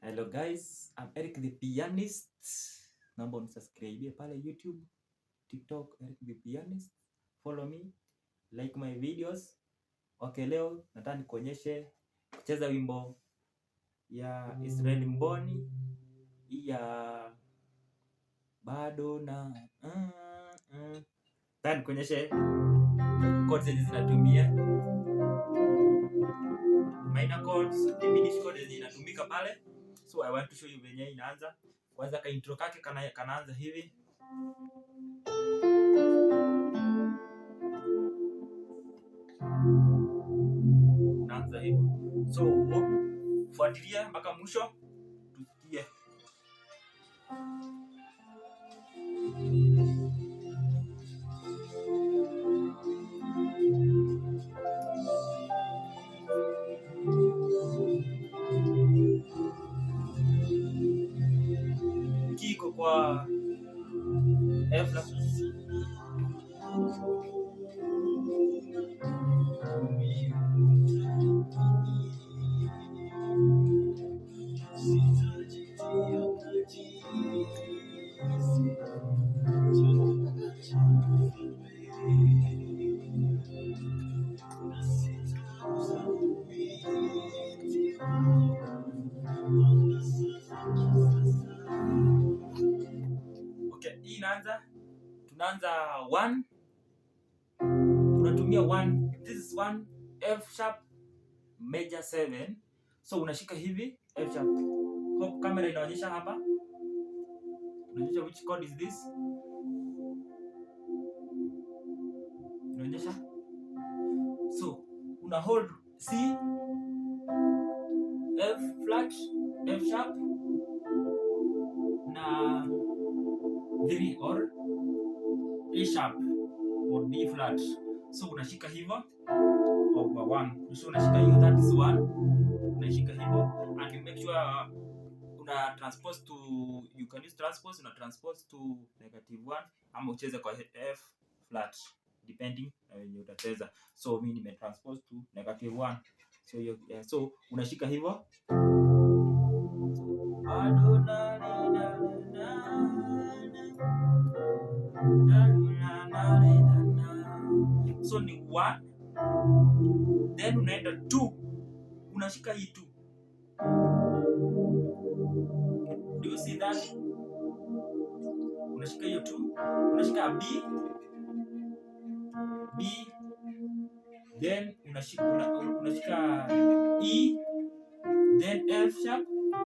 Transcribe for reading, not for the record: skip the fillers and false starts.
Hello guys, I'm Eric the Pianist. Naomba unisubscribe pale YouTube, TikTok, Eric the Pianist. Follow me, like my videos. Okay, leo nataka nikuonyeshe kucheza wimbo ya Israel Mboni ya bado na nataka nikuonyeshe chords zenye zinatumia minor chords, diminished chords zenye zinatumika pale. So I want to show you venye inaanza. Kwanza ka intro kake kanaanza hivi. Naanza hivi. So fuatilia mpaka mwisho tusikie. Kiko kwa F flat. Okay, hii tunaanza 1, tunatumia 1, this is 1 F sharp major 7. So unashika hivi F sharp. Hope camera inaonyesha hapa. Inaonyesha which chord is this? Inaonyesha. So una hold C, F flat, F sharp na 3 or A sharp or B flat. So unashika hivyo over 1. So unashika hiyo, that is 1. Unashika hivyo and you make sure una transpose to, you can use transpose, una transpose to -1 ama ucheze kwa F flat depending na wenye utacheza. So mimi nime transpose to -1. So hiyo so unashika hivyo. So ni 1, then unaenda 2, unashika hii 2. Do you see that? Unashika hiyo 2, unashika B, then unashika E, then F sharp,